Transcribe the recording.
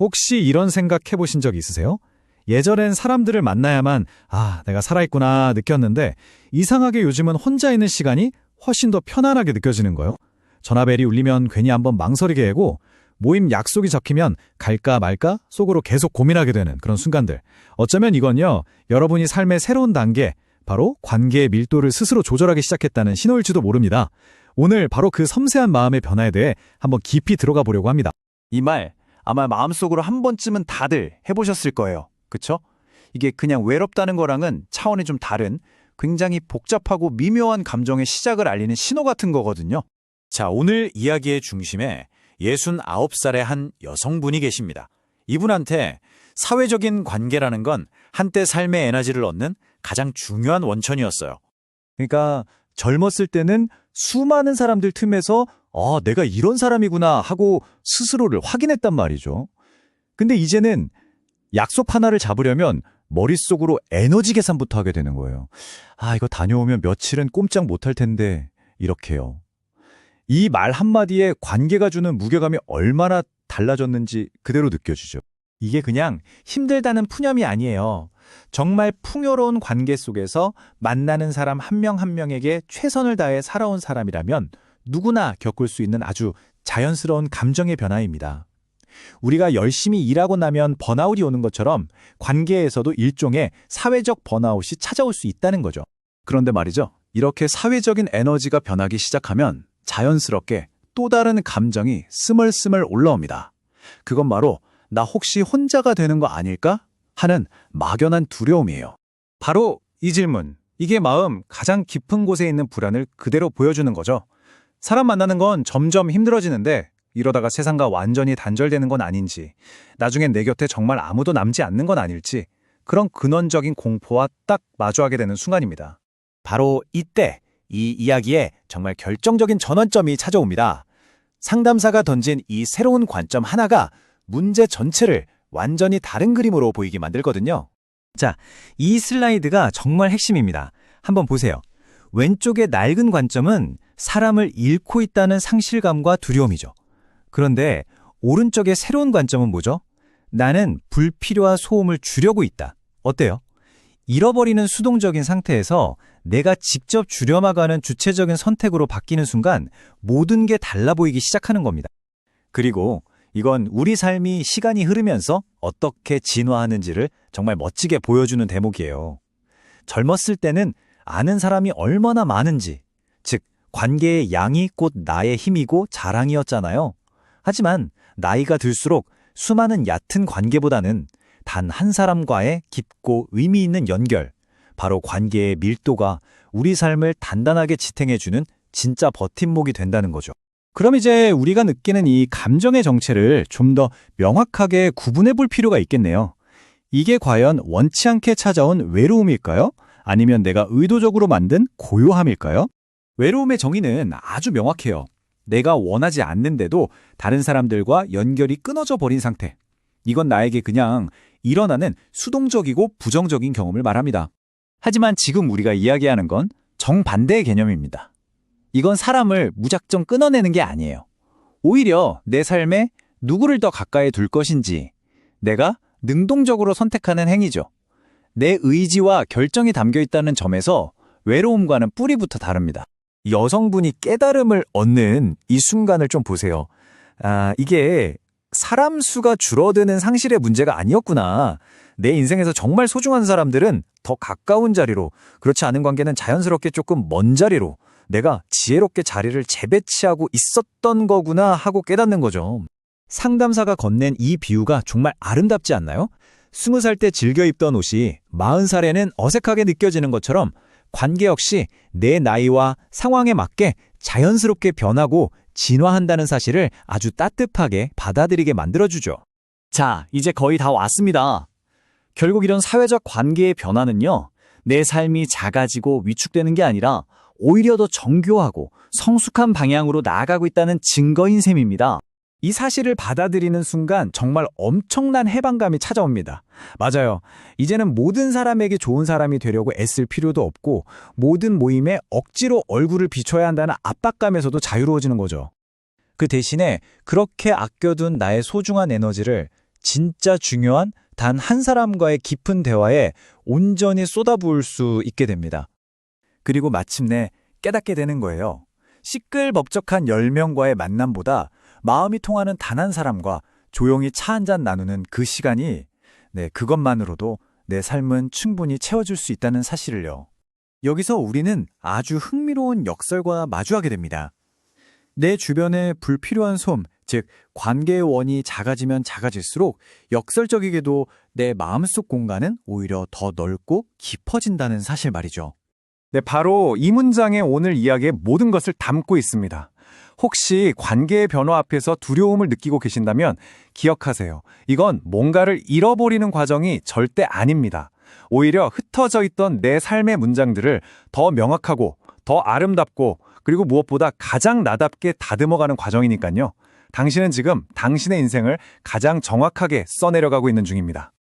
혹시 이런 생각 해보신 적 있으세요? 예전엔 사람들을 만나야만 내가 살아있구나 느꼈는데 이상하게 요즘은 혼자 있는 시간이 훨씬 더 편안하게 느껴지는 거예요. 전화벨이 울리면 괜히 한번 망설이게 되고 모임 약속이 잡히면 갈까 말까 속으로 계속 고민하게 되는 그런 순간들. 어쩌면 이건요, 여러분이 삶의 새로운 단계, 바로 관계의 밀도를 스스로 조절하기 시작했다는 신호일지도 모릅니다. 오늘 바로 그 섬세한 마음의 변화에 대해 한번 깊이 들어가 보려고 합니다. 이 말 아마 마음속으로 한 번쯤은 다들 해보셨을 거예요. 그쵸? 이게 그냥 외롭다는 거랑은 차원이 좀 다른 굉장히 복잡하고 미묘한 감정의 시작을 알리는 신호 같은 거거든요. 자, 오늘 이야기의 중심에 69살의 한 여성분이 계십니다. 이분한테 사회적인 관계라는 건 한때 삶의 에너지를 얻는 가장 중요한 원천이었어요. 그러니까 젊었을 때는 수많은 사람들 틈에서 내가 이런 사람이구나 하고 스스로를 확인했단 말이죠. 근데 이제는 약속 하나를 잡으려면 머릿속으로 에너지 계산부터 하게 되는 거예요. 이거 다녀오면 며칠은 꼼짝 못할 텐데 이렇게요. 이 말 한마디에 관계가 주는 무게감이 얼마나 달라졌는지 그대로 느껴지죠. 이게 그냥 힘들다는 푸념이 아니에요. 정말 풍요로운 관계 속에서 만나는 사람 한 명 한 명에게 최선을 다해 살아온 사람이라면 누구나 겪을 수 있는 아주 자연스러운 감정의 변화입니다. 우리가 열심히 일하고 나면 번아웃이 오는 것처럼 관계에서도 일종의 사회적 번아웃이 찾아올 수 있다는 거죠. 그런데 말이죠. 이렇게 사회적인 에너지가 변하기 시작하면 자연스럽게 또 다른 감정이 스멀스멀 올라옵니다. 그건 바로 나 혹시 혼자가 되는 거 아닐까? 하는 막연한 두려움이에요. 바로 이 질문. 이게 마음 가장 깊은 곳에 있는 불안을 그대로 보여주는 거죠. 사람 만나는 건 점점 힘들어지는데 이러다가 세상과 완전히 단절되는 건 아닌지, 나중엔 내 곁에 정말 아무도 남지 않는 건 아닐지, 그런 근원적인 공포와 딱 마주하게 되는 순간입니다. 바로 이때 이 이야기에 정말 결정적인 전환점이 찾아옵니다. 상담사가 던진 이 새로운 관점 하나가 문제 전체를 완전히 다른 그림으로 보이게 만들거든요. 자, 이 슬라이드가 정말 핵심입니다. 한번 보세요. 왼쪽의 낡은 관점은 사람을 잃고 있다는 상실감과 두려움이죠. 그런데 오른쪽의 새로운 관점은 뭐죠? 나는 불필요한 소음을 줄여고 있다. 어때요? 잃어버리는 수동적인 상태에서 내가 직접 줄여나가는 주체적인 선택으로 바뀌는 순간 모든 게 달라 보이기 시작하는 겁니다. 그리고 이건 우리 삶이 시간이 흐르면서 어떻게 진화하는지를 정말 멋지게 보여주는 대목이에요. 젊었을 때는 아는 사람이 얼마나 많은지, 즉 관계의 양이 곧 나의 힘이고 자랑이었잖아요. 하지만 나이가 들수록 수많은 얕은 관계보다는 단 한 사람과의 깊고 의미 있는 연결, 바로 관계의 밀도가 우리 삶을 단단하게 지탱해주는 진짜 버팀목이 된다는 거죠. 그럼 이제 우리가 느끼는 이 감정의 정체를 좀 더 명확하게 구분해 볼 필요가 있겠네요. 이게 과연 원치 않게 찾아온 외로움일까요? 아니면 내가 의도적으로 만든 고요함일까요? 외로움의 정의는 아주 명확해요. 내가 원하지 않는데도 다른 사람들과 연결이 끊어져 버린 상태. 이건 나에게 그냥 일어나는 수동적이고 부정적인 경험을 말합니다. 하지만 지금 우리가 이야기하는 건 정반대의 개념입니다. 이건 사람을 무작정 끊어내는 게 아니에요. 오히려 내 삶에 누구를 더 가까이 둘 것인지 내가 능동적으로 선택하는 행위죠. 내 의지와 결정이 담겨 있다는 점에서 외로움과는 뿌리부터 다릅니다. 여성분이 깨달음을 얻는 이 순간을 좀 보세요. 이게 사람 수가 줄어드는 상실의 문제가 아니었구나. 내 인생에서 정말 소중한 사람들은 더 가까운 자리로, 그렇지 않은 관계는 자연스럽게 조금 먼 자리로 내가 지혜롭게 자리를 재배치하고 있었던 거구나 하고 깨닫는 거죠. 상담사가 건넨 이 비유가 정말 아름답지 않나요? 20살 때 즐겨 입던 옷이 40살에는 어색하게 느껴지는 것처럼 관계 역시 내 나이와 상황에 맞게 자연스럽게 변하고 진화한다는 사실을 아주 따뜻하게 받아들이게 만들어주죠. 자, 이제 거의 다 왔습니다. 결국 이런 사회적 관계의 변화는요, 내 삶이 작아지고 위축되는 게 아니라 오히려 더 정교하고 성숙한 방향으로 나아가고 있다는 증거인 셈입니다. 이 사실을 받아들이는 순간 정말 엄청난 해방감이 찾아옵니다. 맞아요. 이제는 모든 사람에게 좋은 사람이 되려고 애쓸 필요도 없고 모든 모임에 억지로 얼굴을 비춰야 한다는 압박감에서도 자유로워지는 거죠. 그 대신에 그렇게 아껴둔 나의 소중한 에너지를 진짜 중요한 단 한 사람과의 깊은 대화에 온전히 쏟아부을 수 있게 됩니다. 그리고 마침내 깨닫게 되는 거예요. 시끌벅적한 10명과의 만남보다 마음이 통하는 단 한 사람과 조용히 차 한잔 나누는 그 시간이 그것만으로도 내 삶은 충분히 채워줄 수 있다는 사실을요. 여기서 우리는 아주 흥미로운 역설과 마주하게 됩니다. 내 주변에 불필요한 솜, 즉 관계의 원이 작아지면 작아질수록 역설적이게도 내 마음속 공간은 오히려 더 넓고 깊어진다는 사실 말이죠. 네, 바로 이 문장에 오늘 이야기의 모든 것을 담고 있습니다. 혹시 관계의 변화 앞에서 두려움을 느끼고 계신다면 기억하세요. 이건 뭔가를 잃어버리는 과정이 절대 아닙니다. 오히려 흩어져 있던 내 삶의 문장들을 더 명확하고 더 아름답고 그리고 무엇보다 가장 나답게 다듬어가는 과정이니까요. 당신은 지금 당신의 인생을 가장 정확하게 써내려가고 있는 중입니다.